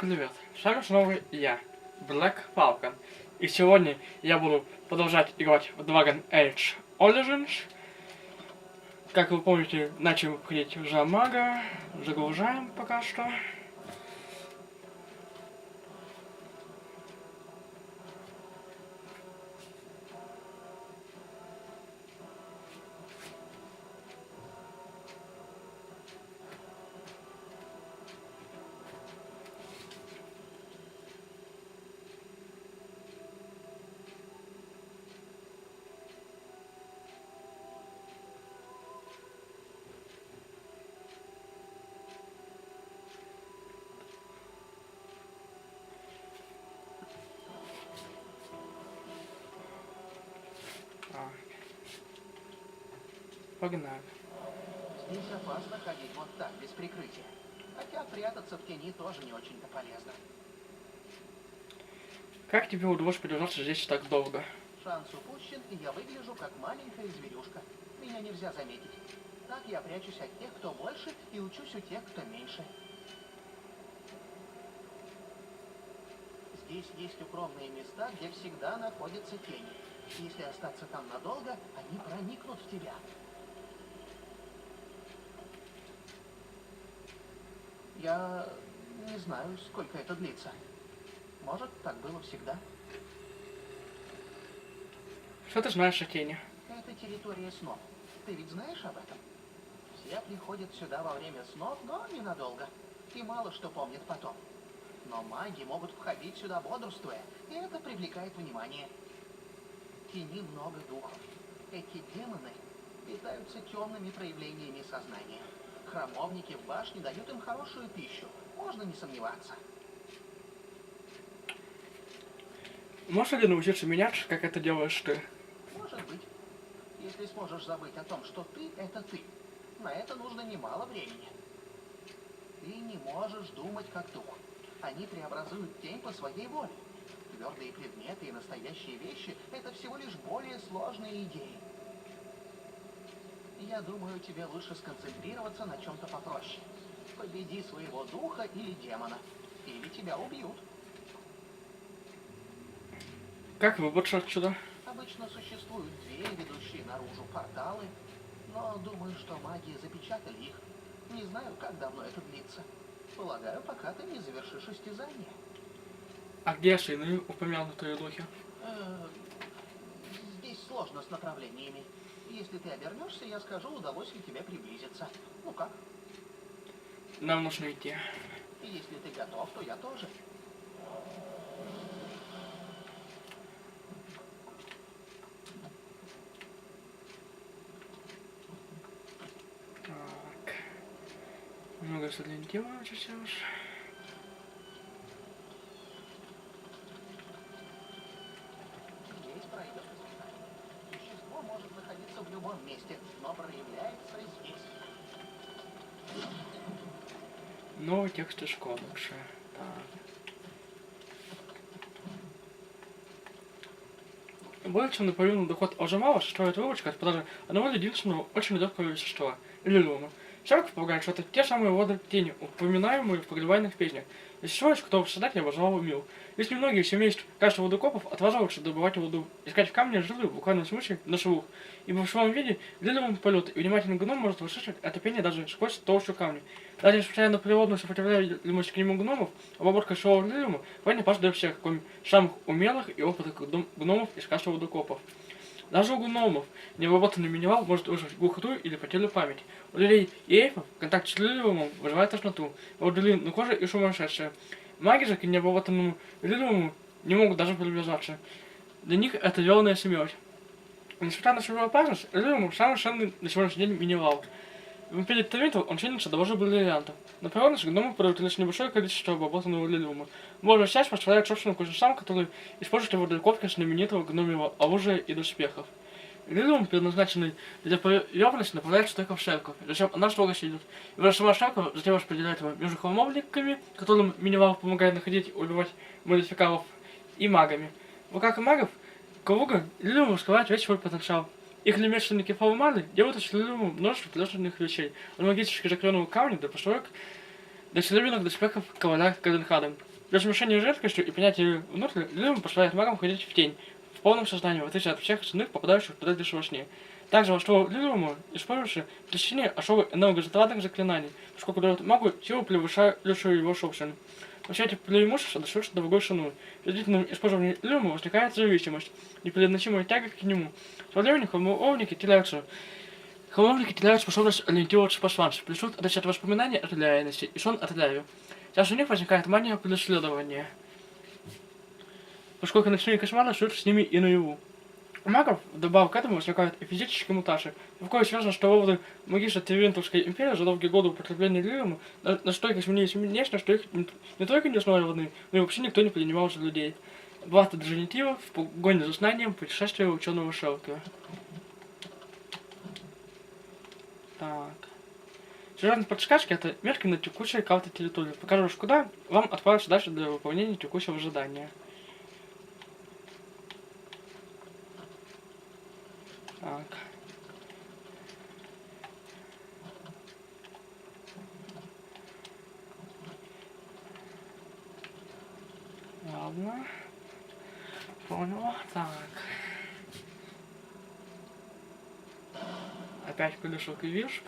Привет, с вами снова я, Black Falcon. И сегодня я буду продолжать играть в Dragon Age Origins. Как вы помните, начали входить в мага, загружаем пока что. Погнали. Здесь опасно ходить вот так, без прикрытия. Хотя прятаться в тени тоже не очень-то полезно. Как тебе удалось продержаться здесь так долго? Шанс упущен, и я выгляжу как маленькая зверюшка. Меня нельзя заметить. Так я прячусь от тех, кто больше, и учусь у тех, кто меньше. Здесь есть укромные места, где всегда находятся тени. Если остаться там надолго, они проникнут в тебя. Я не знаю, сколько это длится. Может, так было всегда. Что ты знаешь о тени? Это территория снов. Ты ведь знаешь об этом? Все приходят сюда во время снов, но ненадолго. И мало что помнят потом. Но маги могут входить сюда бодрствуя, и это привлекает внимание. В тени много духов. Эти демоны питаются темными проявлениями сознания. Храмовники в башне дают им хорошую пищу, можно не сомневаться. Можно ли научиться менять, как это делаешь ты? Может быть. Если сможешь забыть о том, что ты — это ты. На это нужно немало времени. Ты не можешь думать как дух. Они преобразуют тень по своей воле. Твердые предметы и настоящие вещи — это всего лишь более сложные идеи. Я думаю, тебе лучше сконцентрироваться на чем-то попроще. Победи своего духа или демона, или тебя убьют. Как выбраться отсюда? Обычно существуют двери, ведущие наружу, порталы, но думаю, что маги запечатали их. Не знаю, как давно это длится. Полагаю, пока ты не завершишь истязание. А где сыны, упомянутые духи? Здесь сложно с направлениями. Если ты обернешься, я скажу, удалось ли тебе приблизиться. Ну как? Нам нужно идти. И если ты готов, то я тоже. Так. Много сориентировано сейчас. Здесь пройдет испытание. Существо может находиться в любом месте, но проявляется здесь. Новый текст из кодекса. Так. Больше наполовину доход Алжамала строит выручка от продажи одного единственного очень редкого вещества – лилума. Шарков полагает, что это те самые воды тени, упоминаемые в погребальных песнях. Вещество, из которого создатель обожал мил. Лишь немногие семейства качества водокопов отваживаются добывать воду, искать в камне жилы в буквальном смысле на слух. Ибо в своем виде лиловым полет и внимательный гном может услышать это пение даже сквозь толщу камня. Даже несмотря на природную сопротивляемость к нему гномов, обработка шоу лилума вполне пас для всех, кроме самых умелых и опытных гномов из качества водокопов. Даже у гномов необработанный минерал может вызвать глухоту или потерю памяти. У людей и эльфов контакт с лилиумом вызывает тошноту, а у длин на коже и сумасшедшие. Маги же к необработанному лилиуму не могут даже приближаться. Для них это верная смерть. Несмотря на свою опасность, лилиум самый ценный на сегодняшний день минерал. В империи Термитов он ценится дороже бриллиантов. На природность гномы продают лишь небольшое количество обработанного лилиума. Большая часть поставляет собственным кузнецам, которые используют его для ковки знаменитого гномьего оружия и доспехов. Лилиум, предназначенный для поверхности, направляется только в церковь, зачем она строго следует. И уже сама церковь затем распределяет его между храмовниками, которым минерал помогает находить и убивать модификаторов, и магами. В руках магов круга лилиум раскрывает весь свой потенциал. Их ремесленники фауманы делают из лилиума множество полезных вещей, от магически закаленного камня до построек, до серебряных доспехов короля Каденхада. Для смешения с жидкостью и принятия ее внутрь, Лилум позволяет магам ходить в тень, в полном сознании, в отличие от всех остальных, попадающих туда лишь во сне. Также волшебство Лилума используется для чтения особо энергозатратных заклинаний, поскольку дает магу силу, превышающую его собственную. Но все эти преимущества достаются другой ценой. При длительном использовании Лилума возникает зависимость, непереносимая тяга к нему. Со временем храмовники теряют способность ориентироваться в пространстве, плюсуют от воспоминания от реальности и сон от реальности. Часто у них возникает мания преследования, поскольку ночные кошмары остаются с ними и наяву. У магов вдобавок к этому возникают и физические мутации, в коих связано, что выводы магистра Тевентовской империи за долгие годы употребления Лилума настолько изменились внешне, что их не только не узнавали родные, но и вообще никто не принимал за людей. Влад Дженитива в погоне за знанием путешествия ученого Шелкера. Так. Сюжетные подсказки — это метки на текущей карте территории, показываешь, куда вам отправиться дальше для выполнения текущего задания. Так. Ладно. Понял. Так. Опять колесок и вишп.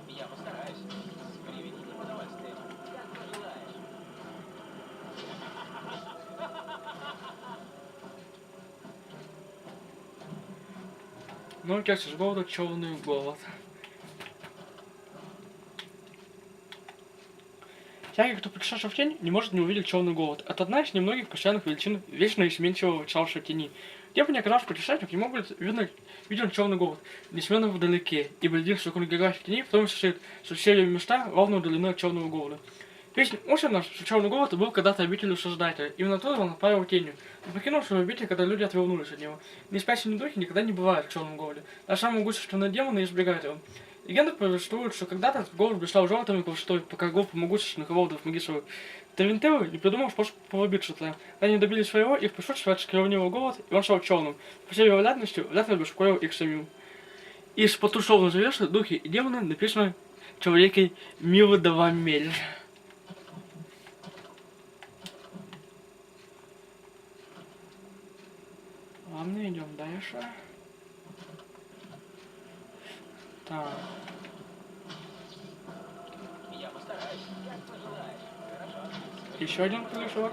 Я постараюсь. Приведи им удовольствие. Как пожелаешь. Ну, текст из голода, черный голод. Всякий, кто путешествует в тень, не может не увидеть черный голод. Это одна из немногих постоянных величин вечно изменчивого чаша тени. Где бы ни оказался путешественник, ему будет виден черный голод, несменно вдалеке, ибо единственный закон географии тени в том состоит, что все ее места равно удалены от черного голода. Песня Осина, что черный голод был когда-то обителью Создателя. Именно туда он направил тенью. Но покинул свою обитель, когда люди отвернулись от него. Неспящие духи никогда не бывают в черном голоде. Даже самые могущественные демоны избегают его. Легенда повествует, что когда-то голод блистал желтым и толстой, пока группа могущественных волдов магистров Тавентеллы не придумал способ пробиться туда. Когда они добились своего, их присутствие осквернило голод, и он стал черным. По всей вероятности, вряд ли беспокоил их самим. Из потушевной завесы духи и демоны написано человеки мило да вам мель. Ладно, идем дальше. Так. Я постараюсь. Как пожелаешь. Хорошо. Еще один колесок.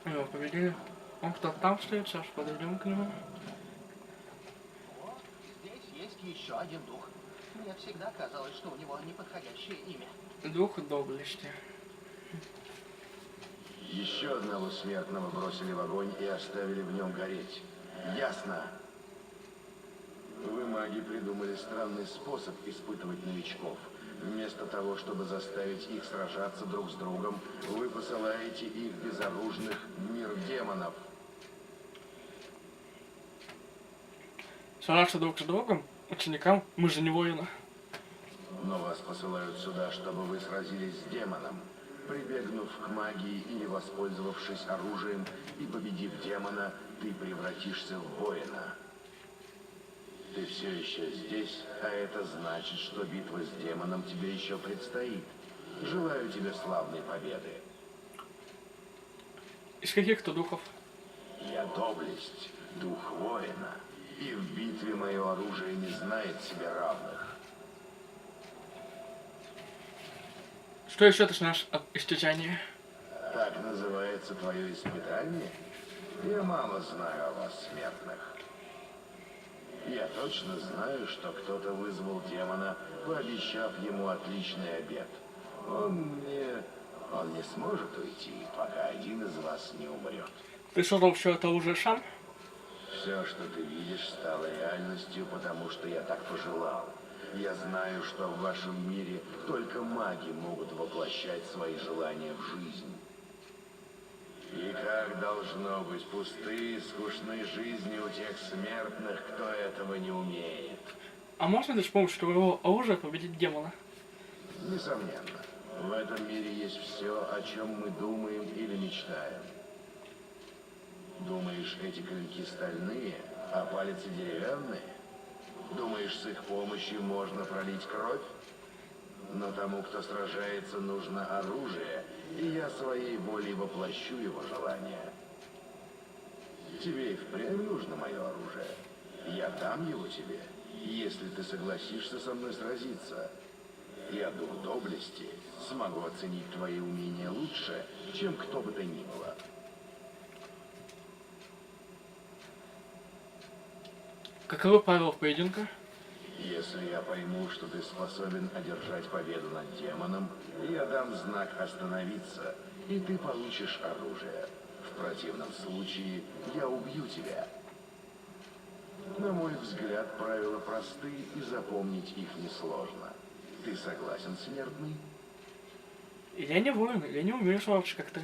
Его победили. Он кто-то там стоит, сейчас подойдем к нему. О, здесь есть еще один дух. Мне всегда казалось, что у него неподходящее имя. Дух доблести. Еще одного смертного бросили в огонь и оставили в нем гореть. Ясно. Вы, маги, придумали странный способ испытывать новичков. Вместо того, чтобы заставить их сражаться друг с другом, вы посылаете их безоружных в мир демонов. Сражаться друг с другом, ученикам, мы же не воины. Но вас посылают сюда, чтобы вы сразились с демоном. Прибегнув к магии или воспользовавшись оружием и победив демона, ты превратишься в воина. Ты все еще здесь, а это значит, что битва с демоном тебе еще предстоит. Желаю тебе славной победы. Из каких-то духов. Я доблесть, дух воина, и в битве мое оружие не знает себе равных. Что еще ты знаешь об истязании? Так называется твое испытание? Я мало знаю о вас, смертных. Я точно знаю, что кто-то вызвал демона, пообещав ему отличный обед. Он не сможет уйти, пока один из вас не умрет. Ты создал все это уже сам? Все, что ты видишь, стало реальностью, потому что я так пожелал. Я знаю, что в вашем мире только маги могут воплощать свои желания в жизнь. И как должно быть пустые, скучные жизни у тех смертных, кто этого не умеет. А можно ли с помощью твоего оружия победить демона? Несомненно, в этом мире есть все, о чем мы думаем или мечтаем. Думаешь, эти клинки стальные, а палицы деревянные? думаешь, с их помощью можно пролить кровь? Но тому, кто сражается, нужно оружие, и я своей волей воплощу его желание. Тебе и впрямь нужно мое оружие. Я дам его тебе, если ты согласишься со мной сразиться. Я дух доблести, смогу оценить твои умения лучше, чем кто бы то ни было. Каковы правила поединка? Если я пойму, что ты способен одержать победу над демоном, я дам знак остановиться, и ты получишь оружие. В противном случае я убью тебя. На мой взгляд, правила просты, и запомнить их несложно. Ты согласен, смертный? Я не воин, я не умею вообще как-то.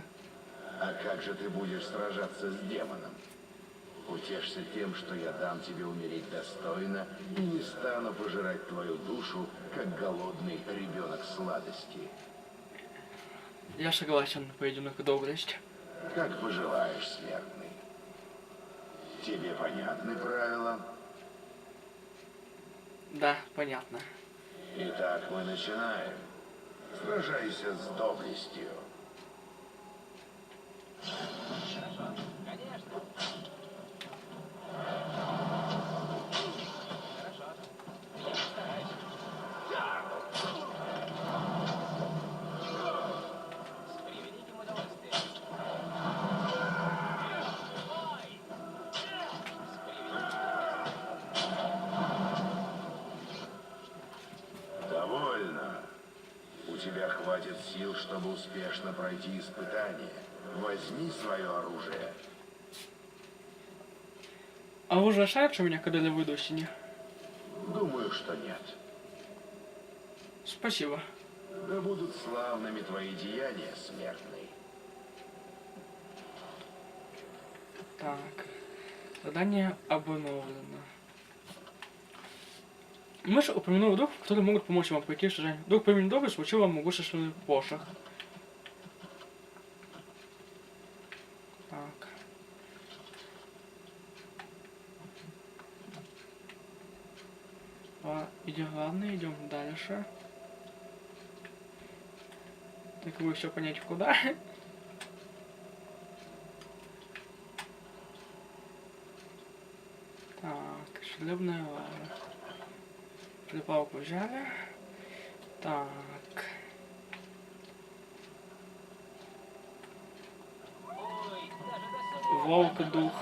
А как же ты будешь сражаться с демоном? Утешься тем, что я дам тебе умереть достойно и не стану пожирать твою душу, как голодный ребенок сладости. Я согласен на поединок доблесть. Как пожелаешь, смертный. Тебе понятны правила? Да, понятно. Итак, мы начинаем. Сражайся с доблестью. Довольно. У тебя хватит сил, чтобы успешно пройти испытание. Возьми свое оружие. А вы же ошибаете меня, когда я выйду осени? Думаю, что нет. Спасибо. Да будут славными твои деяния, смертный. Так. Задание обновлено. Мышь упомянул дух, которые могут помочь вам пройти сражение. Дух по имени Доблесть получил вам могущественный посох. Так. Ладно, идем дальше. Так вы все понять куда. Так, шелебная лава. Припалку взяли. Так. Волк дух.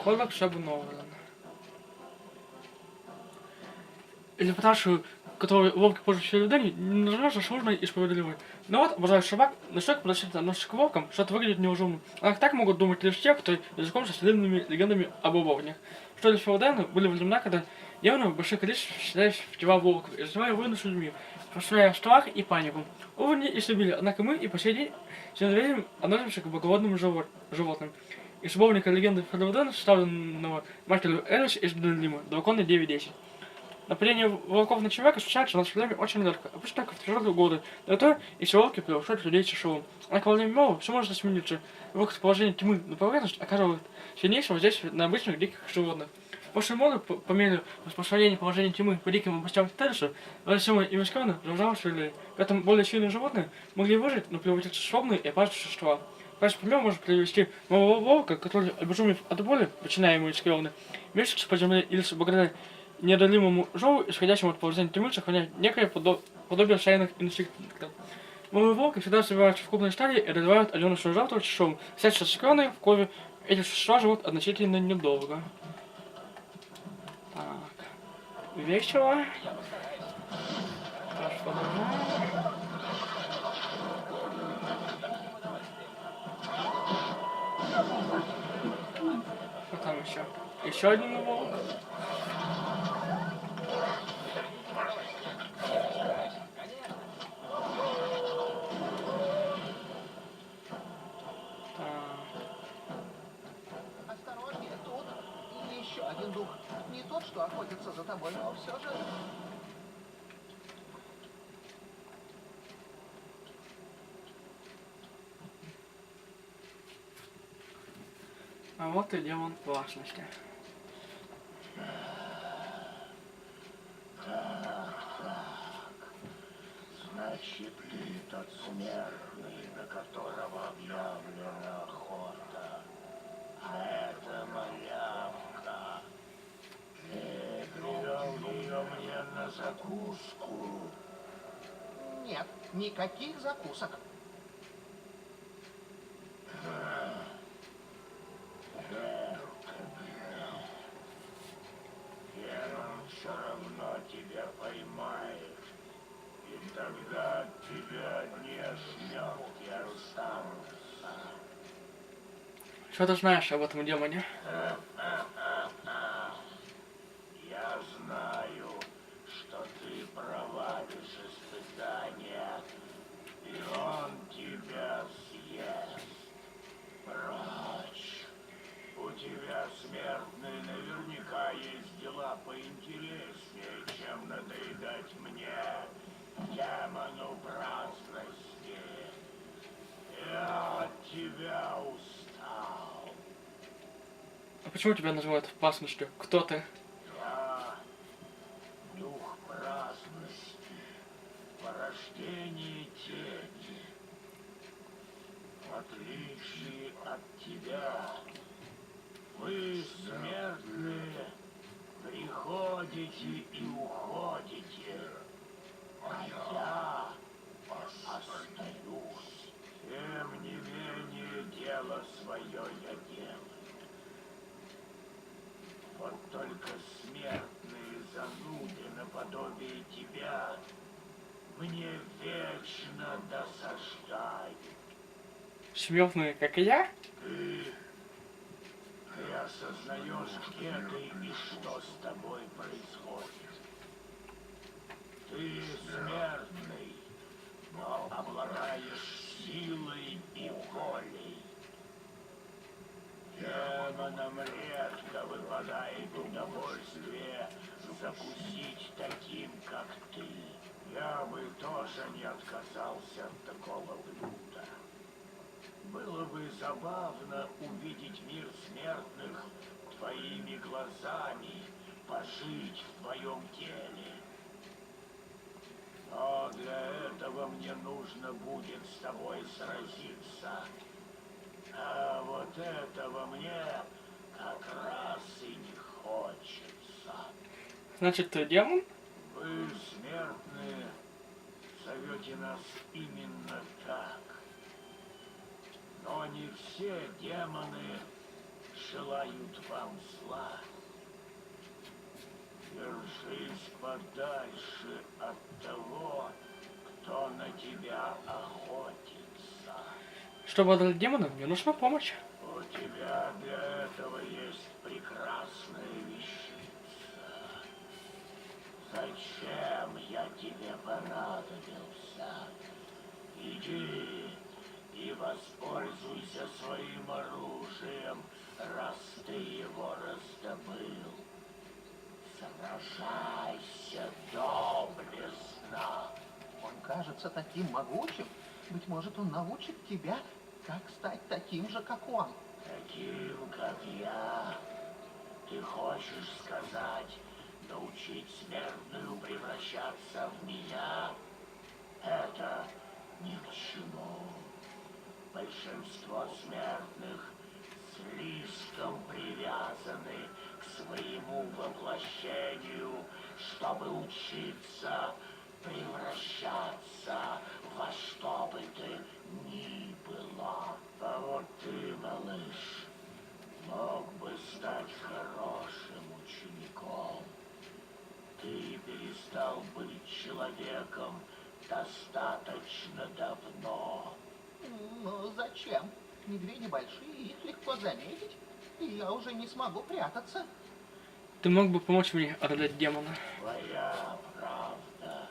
Кодекс обновлен. Или потому который волки пользуются людей, нажимаешь сложно и справедливо. Но вот, обожаю собак, настолько подошли относятся к волкам, что это выглядит неужумно. А так могут думать лишь те, кто языком со следными легендами об волках. Что для феодальны были времена, когда явно в больших количествах считались тела волков, и развивая войны с людьми, поставляя страх и панику. Увы, и любили, однако мы и по сей день все доверием относимся к благородным животным. Из сборника легенды Федордена, составленного матерью Элис из Длима, драконы 9-10. Нападение волков на человека случается у нас в время очень редко, обычно только в тяжелые годы. Но то, если волки превращают людей в тяжелым. А во время мало все может измениться. Выход положения тьмы на поверхность оказывает сильнейшее воздействие на обычных диких животных. После моды, по мере распространения положения тьмы по диким областям Терриса, Вальсима и Вискана продолжалось сильнее. Поэтому более сильные животные могли выжить, но превратиться в способные и опасные существа. Каждый пример может привести нового волка, который, обезумев от боли, причиняемой скверны, мечется по земле или благодаря неодолимому зову, исходящему от положения тьмы, сохраняет некое подобие шайных инстинктов. Новые волки всегда развиваются в крупной стадии и развивают одиночную жертву часом. Кстати, со скверной в крови эти существа живут относительно недолго. Так. Весело. Дальше продолжаем. Что там еще? Еще один волк. Осторожнее, тут еще один дух. Не тот, что охотится за тобой, но все же... А вот и демон властности. Значит, ты тот смертный, на которого объявлена охота. А это малявка. Ты привел ее мне на закуску. Нет, никаких закусок. Демон все равно тебя поймает. И тогда от тебя одни ошметки останутся. Что ты знаешь об этом демоне? Я знаю, что ты провалишь испытания, и он тебя съест. Прочь. У тебя, смертный, наверняка есть дела поинтереснее, чем надоедать мне, демону праздности. Я от тебя устал. А почему тебя называют опасностью? Кто ты? Я дух праздности, порождение тени. В отличие от тебя, вы, смертные, приходите и уходите, а я остаюсь. Тем не менее, дело свое я делаю. Вот только смертные зануды наподобие тебя мне вечно досаждают. Смертные, как и я? Ты осознаешь, где ты и что с тобой происходит. Ты смертный, но обладаешь силой и волей. Демонам редко выпадает удовольствие закусить таким, как ты. Я бы тоже не отказался от такого блюда. Было бы забавно увидеть мир смертных твоими глазами, пожить в твоем теле. Но для этого мне нужно будет с тобой сразиться. А вот этого мне как раз и не хочется. Значит, ты демон? Вы, смертные, зовете нас именно так. Но не все демоны желают вам зла. Держись подальше от того, кто на тебя охотится. Чтобы одолеть демона, мне нужна помощь. У тебя для этого есть прекрасная вещица. Зачем я тебе понадобился? Иди и воспользуйся своим оружием, раз ты его раздобыл. Сражайся доблестно. Он кажется таким могучим. Быть может, он научит тебя, как стать таким же, как он. Таким, как я. Ты хочешь сказать, научить смертную превращаться в меня? Это ни к чему. Большинство смертных слишком привязаны к своему воплощению, чтобы учиться превращаться во что бы ты ни было. А вот ты, малыш, мог бы стать хорошим учеником. Ты перестал быть человеком достаточно давно. Ну, зачем? Медведи большие, их легко заметить, и я уже не смогу прятаться. Ты мог бы помочь мне одолеть демона? Твоя правда.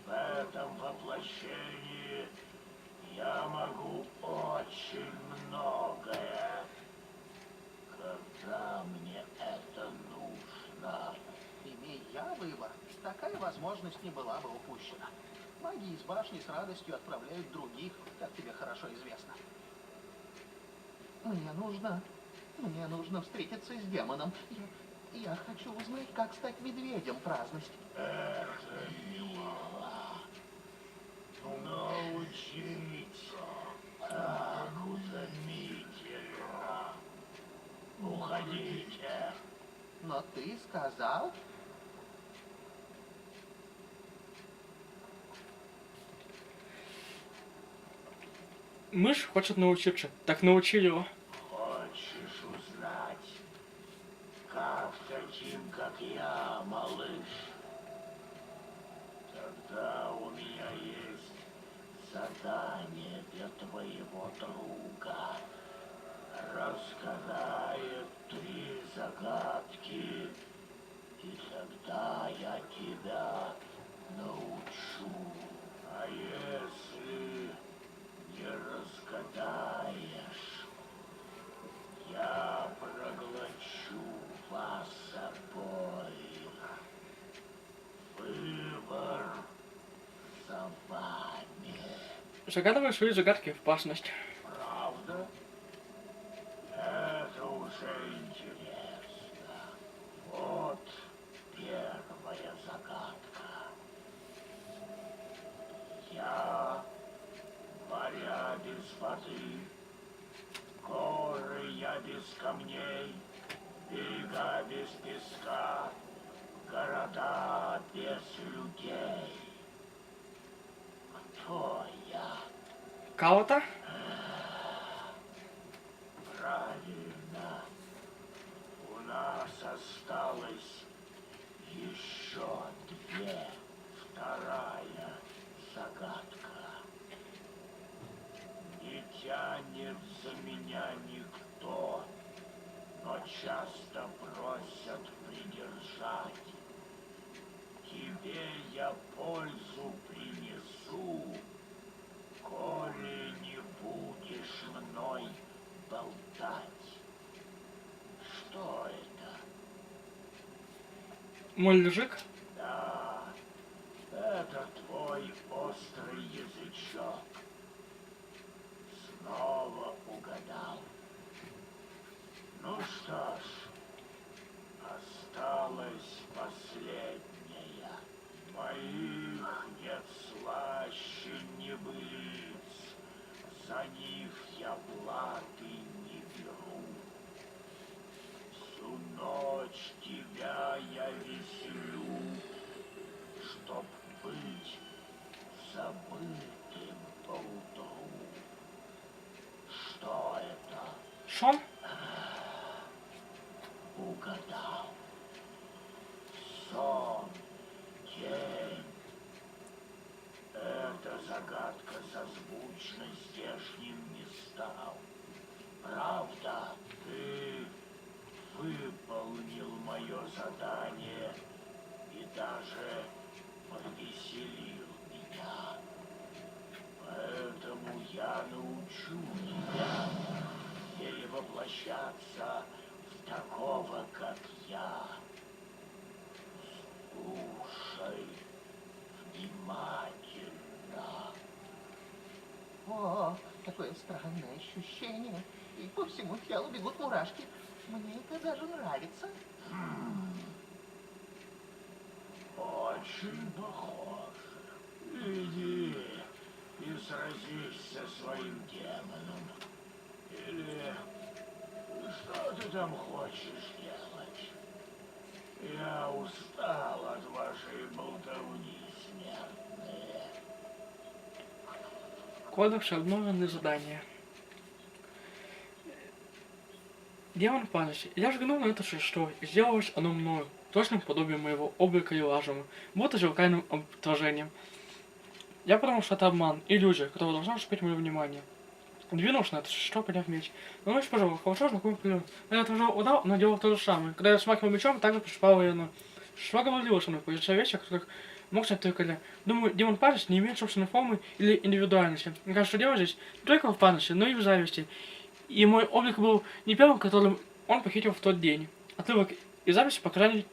В этом воплощении я могу очень многое. Когда мне это нужно? Имей я выбор, такая возможность не была бы упущена. Маги из башни с радостью отправляют других, как тебе хорошо известно. Мне нужно Мне нужно встретиться с демоном. Я хочу узнать, как стать медведем праздность. Это мило. Научить, как утомительно. Уходите. Но ты сказал... Мышь хочет научиться. Так научи его. Хочешь узнать, как таким, как я, малыш? Тогда у меня есть задание для твоего друга. Разгадает 3 загадки, и тогда я тебя научу. А если не разгадаешь, я проглочу вас обоих. Выбор за вами. Загадывай свои загадки в опасность. Правда? Это уже интересно. Вот первая загадка. Я, моря без воды, горы я без камней, берега без песка, города без людей. Кто я? Кого-то? Правильно. У нас осталось еще 2. Вторая загадка. Не тянет за меня никто, но часто просят придержать. Тебе я пользу принесу, коли не будешь мной болтать. Что это? Мой язык? Да, это твой острый язычок. Снова угадал. Ну что ж, осталась последняя. Моих нет слаще небылиц. За них я платы не беру. Всю ночь тебя я веселю, чтоб быть забытым поутру. Что это? Сон? Угадал. Сон, тень. Эта загадка созвучна здешним местам. Правда, ты выполнил мое задание и даже повеселил меня. Поэтому я научу тебя перевоплощаться в такого, как я. Слушай внимательно. О, какое странное ощущение. И по всему телу бегут мурашки. Мне это даже нравится. Очень похоже. Иди и сразись со своим демоном. Или что ты там хочешь делать? Я устал от вашей болтовни, смертные. Кодекс обновленное задание. Демон памяти. Я взглянул на это существо, и сделалось оно мною, точным подобием моего облика и разума, будто зеркальным отражением. Я подумал, что это обман, иллюзия, которая должна успеть мое внимание. Двинулся на это существо, подняв меч. Но ночь пожалуй, хорошо знакомый прием. Я отражал удар, оно делало то же самое. Когда я смахивал мечом, также поступало и оно. Существо говорило со мной, появляются вещи, о которых мог знать только я. Думаю, демон памяти не имеет собственной формы или индивидуальности. Мне кажется, что дело здесь не только в памяти, но и в зависти. И мой облик был не первым, которым он похитил в тот день. Отрывок из записи показаний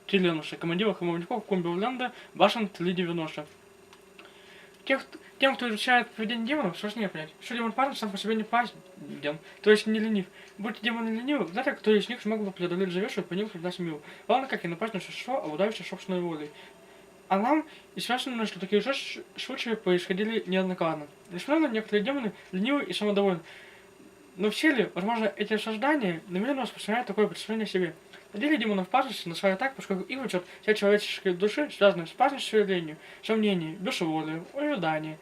Тиленуша, командира храмовников Кумберленда, башен Тли-90. Тем, кто изучает поведение демонов, сложнее понять, что демон парень сам по себе не опасен, то есть не ленив. Будь демон ленивым, вряд ли кто из них смог бы преодолеть живешую по ним когда милу. Главное, как и напасть существо, обладающее собственной волей. А нам известно, что такие же случаи происходили неоднократно. Несмотря на некоторые демоны ленивы и самодовольны. Но в силе, возможно, эти создания намеренно распространяют такое представление о себе. На деле демонов пасности называют так, поскольку их влечет вся человеческая души, связанная с пасностью ленью, сомнением, безволием, ожиданием.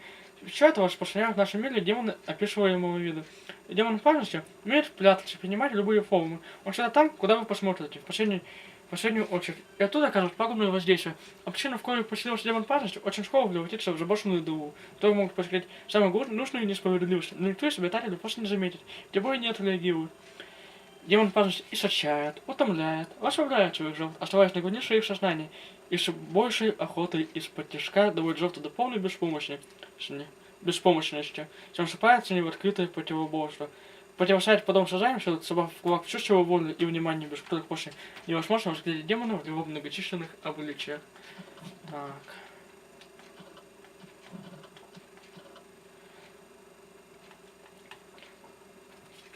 Все это распространяют в нашем мире демоны описываемого вида. Демон пасности умеет прятаться, принимать любые формы. Он всегда там, куда вы посмотрите, в последнюю очередь. И оттуда окажут пагубное воздействие. А причина, в которой поселился демон пасности, очень скоро превратится в заброшенную дыру, которые могут происходить самые гнусные несправедливости, но никто из обитателей просто не заметит, тем более не отреагирует. Демон пасности истощает, утомляет, расслабляет своих жертв, оставаясь на глубине своих сознаний, и с большей охотой из-под тяжка доводит жертву до полной беспомощности, чем вступает с ней в открытое противоборство. Противостоять подобным созданиям, что собрав в кулак всю свою волю и внимание, без которых после невозможно разглядеть демонов в его многочисленных обличиях. Так.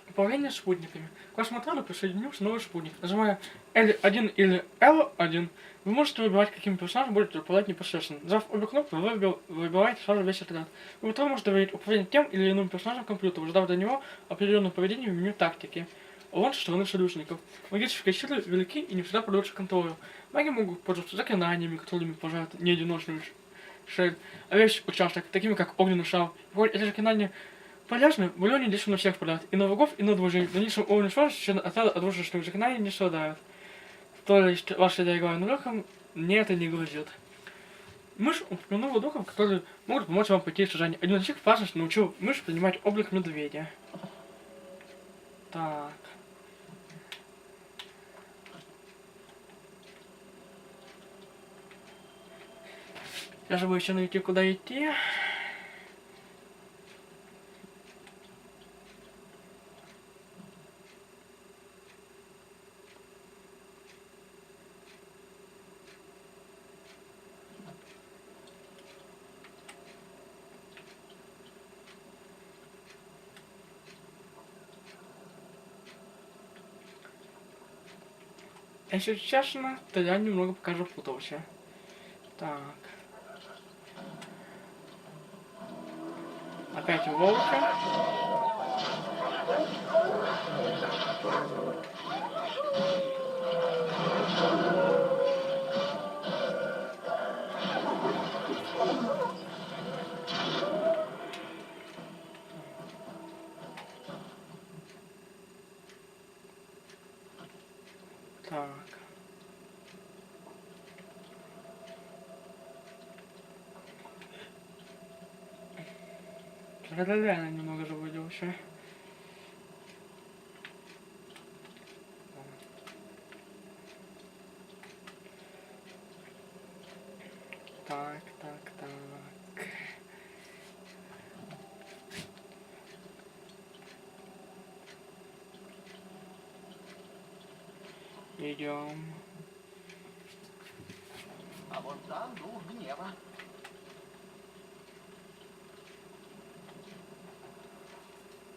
Управление спутниками. К вашему отряду присоединился новый спутник. Называя L1 или L1, вы можете выбирать, каким персонажем будете управлять непосредственно. Нажав обе кнопки, вы выбираете сразу весь отряд. Вы второй можете доверить управление тем или иным персонажем компьютера, задав для него определенное поведение в меню тактики. Лон со стороны союзников. Магические силы велики и не всегда поддаются контролю. Маги могут пользоваться заклинаниями, которыми поражают неодиночную цель, а весь участок, такими как огненный шар. Эти заклинания полезны, влияние действует на всех подряд, и на врагов, и на друзей. На низком уровне сложности отряда от дружественных заклинаний не страдают. То есть, ваша игра навыком, мне это не грозит. Мышь упомянула духов, которые могут помочь вам пойти в сражение. Один из них опасность научил мышь принимать облик медведя. Так. Я же еще найти, куда идти. Если честно, то я немного пока запутался. Так. Опять волки. Так. Это реально немного заблудился. Так. Идем. А вон там дух гнева.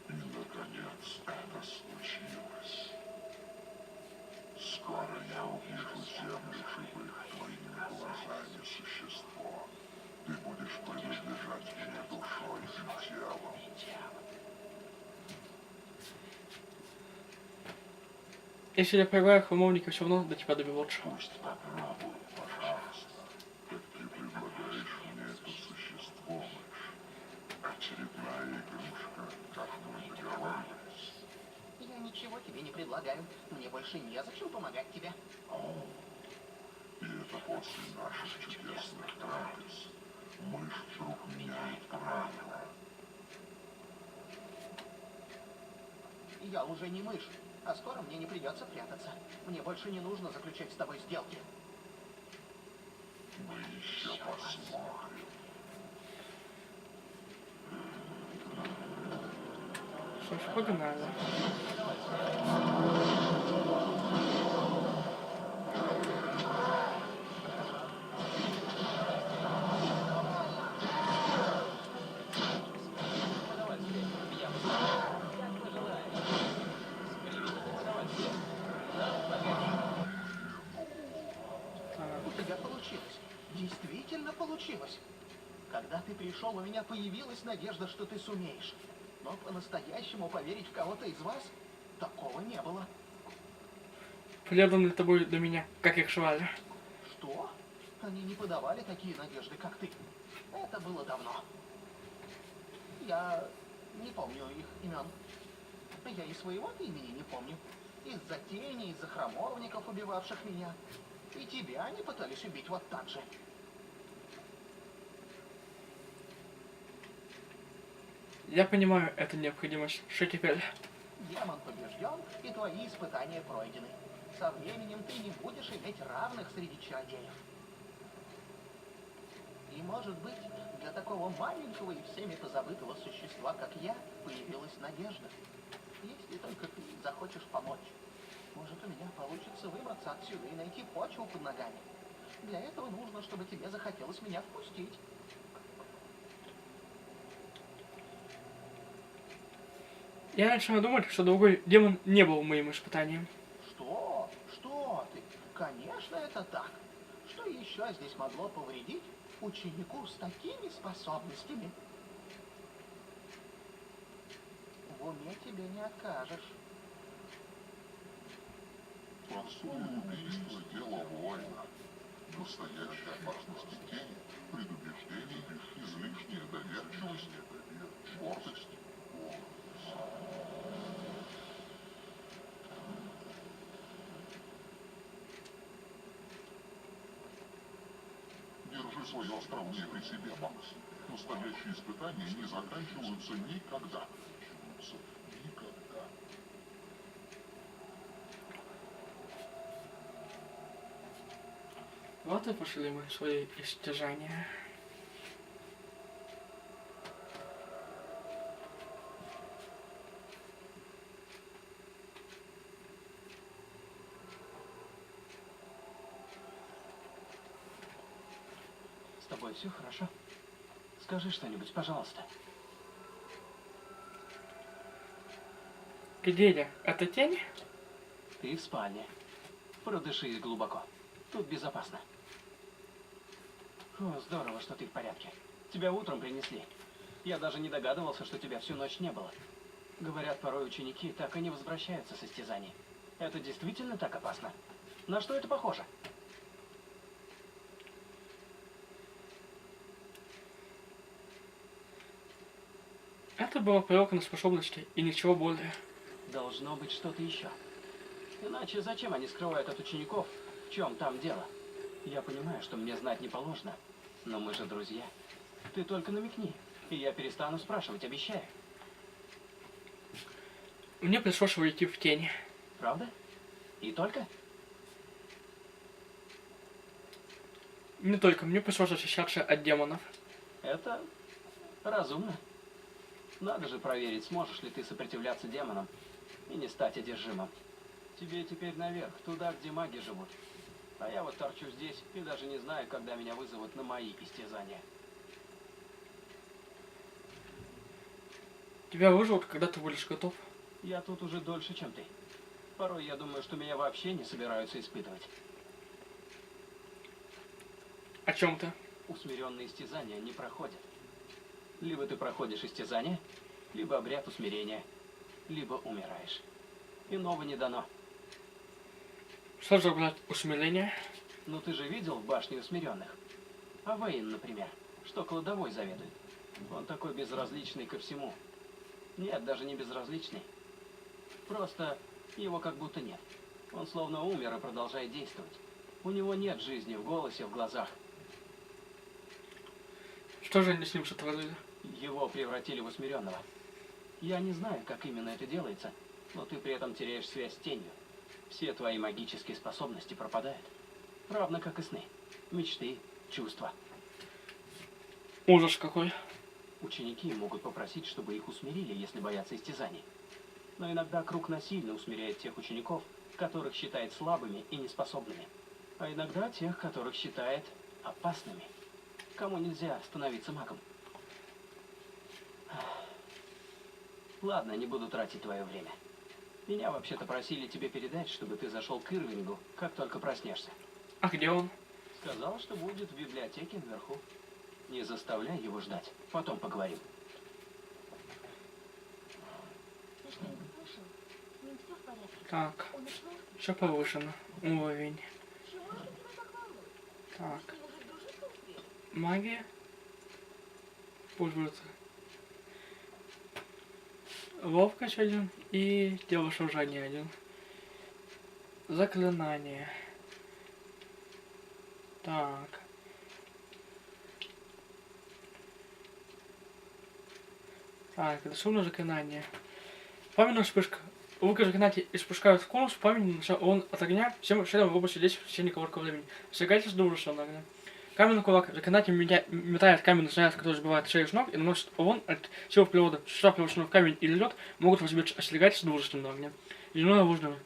И, наконец, это случилось. Скоро я увижу землю живых твоими глазами, существо. Ты будешь принадлежать мне душой и телом. Если я проиграю, храмовники все равно до тебя доберутся. Пусть попробуй, пожалуйста. Как ты предлагаешь мне это существо, мышь? Очередная игрушка, как мы договаривались. Я ничего тебе не предлагаю. Мне больше незачем помогать тебе. О, и это после наших чудесных трапез. Мышь вдруг меняет правила. Я уже не мышь, а скоро мне не придется прятаться. Мне больше не нужно заключать с тобой сделки. Мы еще посмотрим. Что ж, погнали. случилось? Когда ты пришел, у меня появилась надежда, что ты сумеешь. Но по-настоящему поверить в кого-то из вас такого не было. Предан ли тобой до меня, как их звали? Что? Они не подавали такие надежды, как ты. Это было давно. Я не помню их имен. Я и своего-то имени не помню. Из-за тени, из-за храмовников, убивавших меня. И тебя они пытались убить вот так же. Я понимаю эту необходимость. Что теперь? Демон побежден, и твои испытания пройдены. Со временем ты не будешь иметь равных среди чародеев. И, может быть, для такого маленького и всеми позабытого существа, как я, появилась надежда. Если только ты захочешь помочь. Может, у меня получится выбраться отсюда и найти почву под ногами. Для этого нужно, чтобы тебе захотелось меня впустить. Я начинаю думать, что другой демон не был моим испытанием. Что? Что ты? Конечно, это так. Что еще здесь могло повредить ученику с такими способностями? В уме тебе не откажешь. Простое убийство – дело воина. Настоящая опасность тени, предубеждение, излишняя доверчивость, гордость. Держи свое остроумие при себе, Макс. Настоящие испытания не заканчиваются никогда. Никогда. Вот и пошли мы в свои истяжания. С тобой все хорошо? Скажи что-нибудь, пожалуйста. Где я? Это тень? Ты в спальне. Продышись глубоко. Тут безопасно. О, здорово, что ты в порядке. Тебя утром принесли. Я даже не догадывался, что тебя всю ночь не было. Говорят, порой ученики так и не возвращаются с состязаний. Это действительно так опасно? На что это похоже? Это была проверка на способности и ничего более. Должно быть что-то еще. Иначе зачем они скрывают от учеников, в чем там дело? Я понимаю, что мне знать не положено, но мы же друзья. Ты только намекни, и я перестану спрашивать, обещаю. Мне пришлось уйти в тень. Правда? И только? Не только, мне пришлось защищаться от демонов. Это разумно. Надо же проверить, сможешь ли ты сопротивляться демонам и не стать одержимым. Тебе теперь наверх, туда, где маги живут. А я вот торчу здесь и даже не знаю, когда меня вызовут на мои истязания. Тебя вызовут, когда ты будешь готов. Я тут уже дольше, чем ты. Порой я думаю, что меня вообще не собираются испытывать. О чем ты? Усмиренные истязания не проходят. Либо ты проходишь истязание, либо обряд усмирения, либо умираешь. Иного не дано. Что же брать усмирение? Но ты же видел в башне усмиренных? А Вейн, например, что кладовой заведует. Он такой безразличный ко всему. Нет, даже не безразличный. Просто его как будто нет. Он словно умер и продолжает действовать. У него нет жизни в голосе, в глазах. Что же они с ним сотворили? Его превратили в усмиренного. Я не знаю, как именно это делается, но ты при этом теряешь связь с тенью. Все твои магические способности пропадают. Равно как и сны, мечты, чувства. Ужас какой. Ученики могут попросить, чтобы их усмирили, если боятся истязаний. Но иногда круг насильно усмиряет тех учеников, которых считает слабыми и неспособными. А иногда тех, которых считает опасными. Кому нельзя становиться магом. Ладно, не буду тратить твое время. Меня вообще-то просили тебе передать, чтобы ты зашел к Ирвингу, как только проснешься. А где он? Сказал, что будет в библиотеке наверху. Не заставляй его ждать. Потом поговорим. Ты что-нибудь слышал? С ним все в порядке? Так, Он уснул? все повышено. Уровень. Чего это тебя так волнует? Так, С ним уже дружить успели? магия. Пользуется. Ловкость один и телосложение один. Заклинание. Так. Так, это шумное заклинание. Пламенная вспышка. Лука заклинания испускают в конус пламени, он от огня, всем членам в области действия в течение короткого времени. Сжигайте с на огня. Каменный кулак. Заклинатель метает каменный снаряд, который сбивает шею с ног и наносит урон от сил природы. Существа, превращенные в камень или лед, могут разбить остерегательство на огня. Ледяное оружие.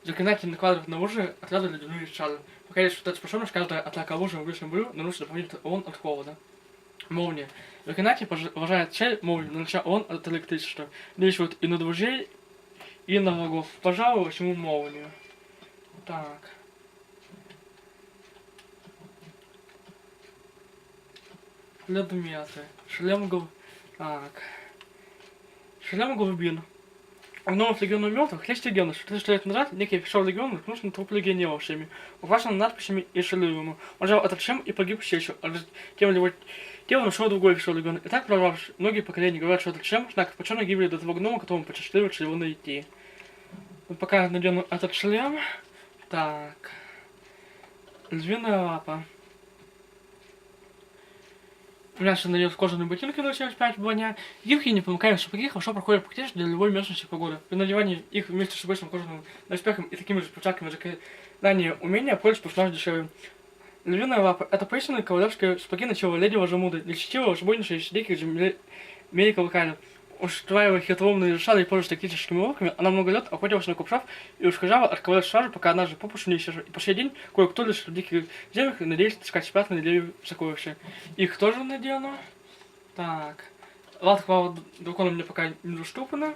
Заклинатель накладывает на оружие отряды ледяные чары. Пока есть эта способность, каждая атака оружия в ближнем бою наносит дополнительный урон от холода. Молния. Заклинатель поражает цель молнии, нанося урон от электричества. Действует и на друзей, и на врагов. Пожалуй, возьму молнию. Так. Предметы. Шлем гол... Так. Шлем голубин. В новом легионе мертвых есть легенда, что 300 лет назад некий офицер легиона наткнулся на труп легионера всеми, украшенным надписями и шалюем. Он взял этот шлем и погиб в сечу, а тем его тело нашел другой офицер легиона. И так продолжалось. Многие поколения говорят, что этот шлем знак почетной гибели до того гнома, которому посчастливится его найти. Мы пока надену этот шлем. Так. Львиная лапа. У меня сейчас надет кожаные ботинки на 75 броня. Их и непромокаемые сапоги хорошо проходят практически для любой местности погоды. При надевании их вместе с обычным кожаным доспехом и такими же перчатками заклинания умения пользуются персонаж дешевым. Львиная лапа — это поистинные кавалерские сапоги на тело леди Важамуды, нечестивого разбойничая сидейки земли Меликова. Устраивая хитроумные решали и пользуясь тактическими уловками, она много лет охотилась на купцов и ускользала от кавалерской стражи, пока однажды попусту не исчезла. И по сей день кое-кто лишь в диких землях надеется искать спрятанные деревья сокровища. Их тоже надену. Так. Латка дракона мне пока недоступна.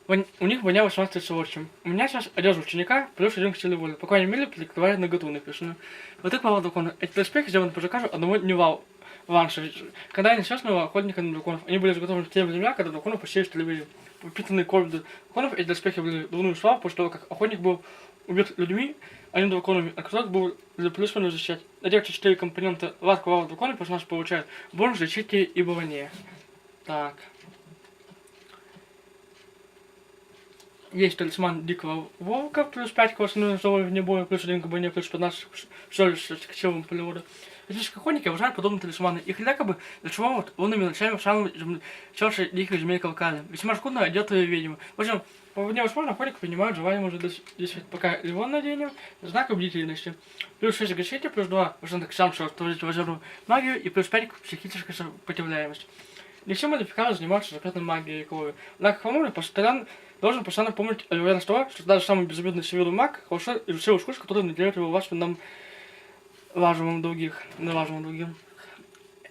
У них воня 18 сволочем. У меня сейчас одежда ученика, плюс один к силе воли. По крайней мере, прикрывает наготу написано. Вот так плава дракона. Эти доспехи сделаны по заказу одного Невал Ванша. Когда они несчастного охотника на драконов, они были изготовлены в те времена, когда драконы посеяли столевые упитанные кровью драконов. Эти доспехи были дурную славу после того, как охотник был убит людьми, а не драконами, а которых был для плюсовой защищать. Надев 4 компонента латка лава дракона, персонаж получает бонус защите и броне. Так. Есть талисман Дикого Волка, плюс 5 к основной здоровью вне боя, плюс 1 к броне, плюс 15 к силам полевода. Эти охотники обожают подобные талисманы. Их якобы для чего вот лунными ночами в самом черной дикой земле Кавказа. Весьма скудно одетые ведьмы. В общем, по невозможно охотник принимают желание уже действовать. Пока его наденем, знак бдительности. Плюс 6 к защите, плюс 2 к сам, что творить возможную магию, и плюс 5 к психической сопротивляемости. Не все модификаторы занимаются запретной магией и крови. Однако Хамури должен постоянно помнить о вероятности того, что даже самый безобидный северный маг хорошо изучил искусство, которое наделяет его важным других.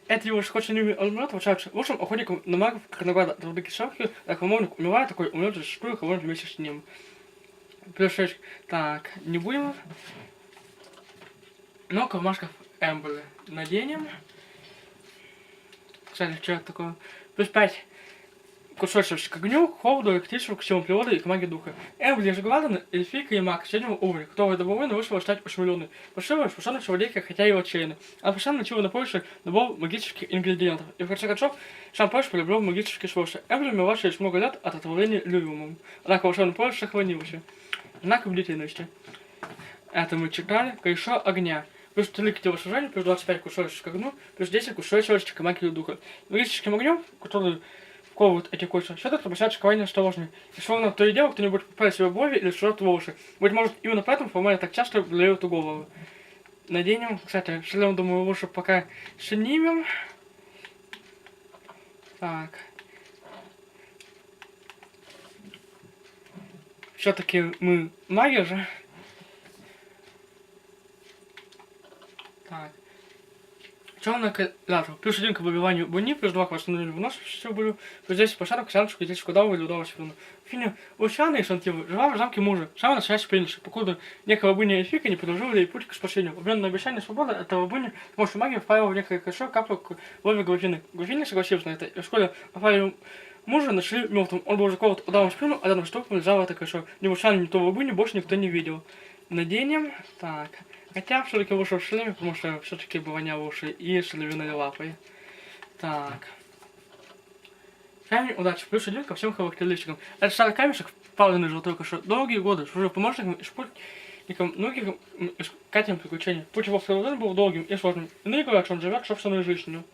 Это его очень умрет, получается лучшим охотником на магов, как награда от владыки Шахи, так Хамовник умирает, такой умрет зачастую Хамовник вместе с ним. Плюс 6. Так, не будем. Но кармашков Эмберы наденем. Кстати, что это такое? Плюс 5 кусочек к огню, к холоду, электричеству, к силам природы и к магии духа. Эмбли же Гладен, эльфийка и маг среднего уровня, которого добровольно вышла стать усмиренной. Пошивая способность владелька, хотя и отчаянно. Она постоянно начала на поиски набор магических ингредиентов. И в конце концов, сам поиск полюбил магические свойства. Эмбли умерла через много лет от отравления люриумом. Однако волшебный поиск сохранился. Знак бдительности. Это мы читали. Колесо огня. Плюс 3 к телосложению, плюс 25 кусочек к огню, плюс 10 кусочек к магии духа. Магическим огнем, который вковывают эти кольца, все-таки обращаются крайне осторожно. И словно то и дело, кто-нибудь попадает себе в брови или сжет волосы. Быть может, именно поэтому формально так часто блеют у головы. Наденем, кстати, шлем, думаю, лучше пока снимем. Так. Все-таки мы маги же. Так. Черная клятва. Плюс 1 к выбиванию буни, плюс 2 к восстановлению выносливости болю, плюс 10 посадок, сяночку, здесь кудаву или удовольствие. В фильме «Лучаны» и Шантивы жила в замке мужа, самая настоящая пленница, покуда некого буни и фика не предложила ей путь к спасению. В обмен на обещание свободы этого буни с помощью магии вправила в некое кольцо каплю к лове Глафины. Глафина согласилась на это, и вскоре Афарию мужа нашли мертвым. Он был уже колот ударом в спину, а рядом с трупом лежало это кольцо. Ни Лучаны, ни того буни больше никто не видел. Наденем. Так. Хотя все-таки лучше в шлеме, потому что все-таки бы воняло уши и шелевиной лапой. Так. Камень удачи. Плюс 1 ко всем характеристикам. Это старый камешек, впаленный золотой кошелек. Долгие годы служил помощником и спутником многих искателям приключений. Путь его в Филоден был долгим и сложным. Иные говорят, что он живет собственной жизнью.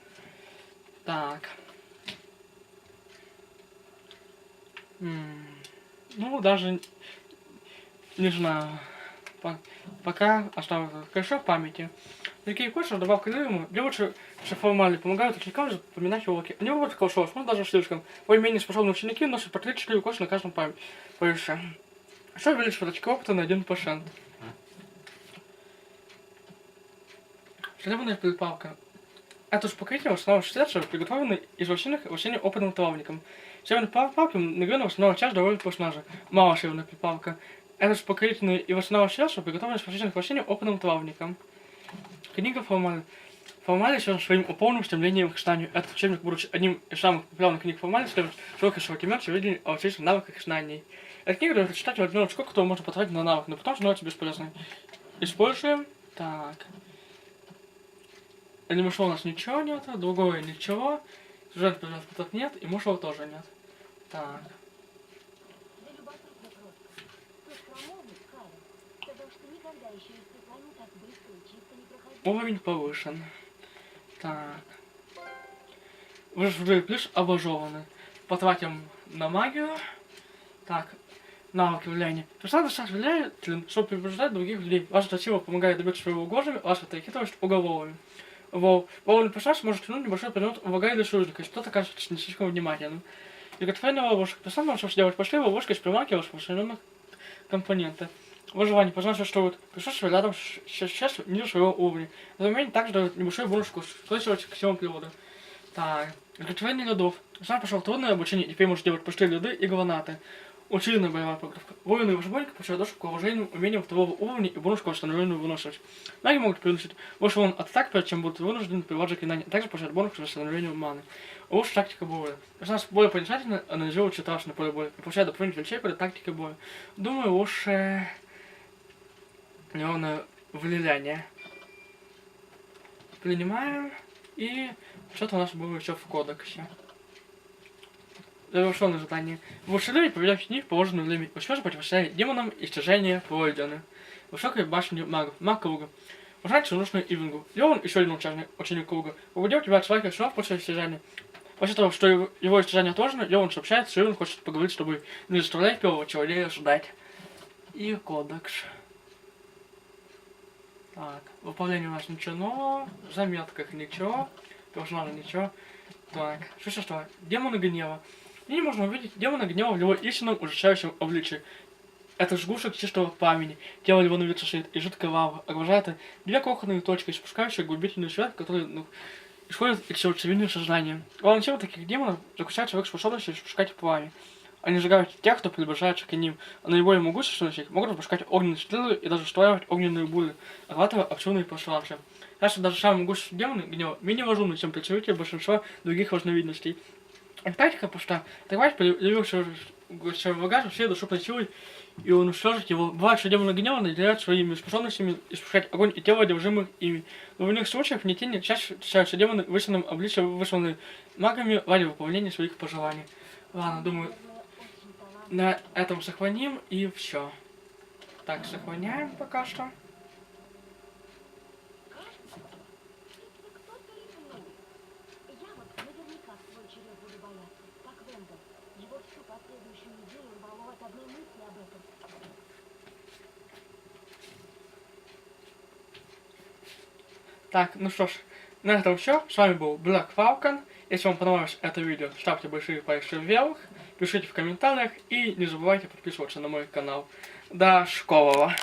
Так. Ну, даже не знаю. Пока осталось кольцо в памяти. Такие кольца, добавка к ему, девушки формально помогают ученикам запоминать уроки. Они выводят колшо, может даже слишком. Более-менее способные ученики носят по 3-4 кольца на каждом поясе. Что увеличивает очки опыта на 1%. Шелевная перепалка. Это успокоительное в основном средство, приготовленное из вощиных вощения опытным травником. Шелевная перепалка мгновенно восстановила часть довольно персонажа. Мало шелевная перепалка. Это успокоительное и восстановленное средство, приготовленное из вощиных вощения опытным травником. Книга Формали. Формали связан своим упорным стремлением к знанию. Этот учебник, будучи одним из самых популярных книг Формали, следует широкий ассортимент сведений о различных навыках и знаний. Эта книга дает читать одну очко, которую можно потратить на навык, но потом становится бесполезной. Используем. Так. Анимешоу у нас ничего нет, другое ничего. Сюжет предметов нет, и мушел тоже нет. Так. Да любопытно просто. Тот хромовник, Калин, сказал, что никогда еще испытаний так быстро и чисто не проходил. Уровень повышен. Так. Выживший плюс обожеваны. Потратим на магию. Так. Навыки влияния. Персонаж достаточно влиятелен, чтобы предупреждать других людей. Ваша сила помогает добиться своего угрозами, ваша хитрость уголовами. Волный персонаж может тянуть небольшой предмет врага или союзника, если кто-то кажется не слишком внимательным. Приготовление ловушек. Персонаж может сделать пошли ловушкой с приманки распространенных компонентов. Выживание. Познать, что вот присутствие рядом с ниже своего уровня. Разумение также дает небольшой бонус к силам природы. Так. Приготовление ледов. Сам пошел трудное обучение, теперь может делать пошли льды и гранаты. Усиленная боевая подготовка. Воины и разбойники получают доступ к вооружению, умениям второго уровня и бонус к восстановлению выносливости. Маги могут приносить больше урон от атак, перед чем будут вынуждены прилагать заклинания. Также получают бонус к восстановлению маны. Лучшая тактика боя. Персонаж более проницательно анализирует ситуацию на поле боя и получает дополнительные вещей перед тактикой боя. Думаю, лучше неровное влияние. Принимаем. И что-то у нас было еще в кодексе. Завершенное задание. В ушли проверяющий дни в положенное время. Успешно противостоять демонам и стяжение пройдены. Высокой башни магов. Маг круга. Ужать нужную Ивингу. Леон, еще один ученик круга. Убедил тебя от своих шнов после стяжания. После того, что его истяжание отложено, Леон сообщает, что Ивинг хочет поговорить с тобой. Не заставляй первого человека ждать. И кодекс. Так, выполнение у нас ничего нового. В заметках ничего. Персонажа ничего. Так, существа. Демоны гнева. В ней можно увидеть демона гнева в его истинном ужасающем обличии. Это сгусток чистого пламени, тело его на вид сошит, и жидкая лава. Окружает две крохотные точки, испускающие губительный свет, который исходит из сердцевины сознания. Главная сила таких демонов заключается в их способности испускать пламя. Они сжигают тех, кто приближается к ним, а наиболее могущественных из них могут выпускать огненные стрелы и даже устраивать огненные бури, охватывая активные пространства. Так что даже самые могущественные демоны гнева менее разумны, чем представители большинства других разновидностей. Тактика проста. Атаковать появившегося врага всей доступной силой и уничтожить его. Бывает, что демоны гнева наделяют своими способностями испускать огонь и тело, одержимых ими. Но в иных случаях в тени чаще встречаются демоны в истинном обличии, высланные магами ради выполнения своих пожеланий. Ладно, думаю, на этом сохраним и все. Так, сохраняем пока что. Я вот наверняка в свой черед буду бояться, как Вендел. Его всю последующую неделю рвало от одной мысли об этом. Так, ну что ж, на этом все. С вами был Black Falcon. Если вам понравилось это видео, ставьте большие пальцы вверх, пишите в комментариях и не забывайте подписываться на мой канал. До скорого!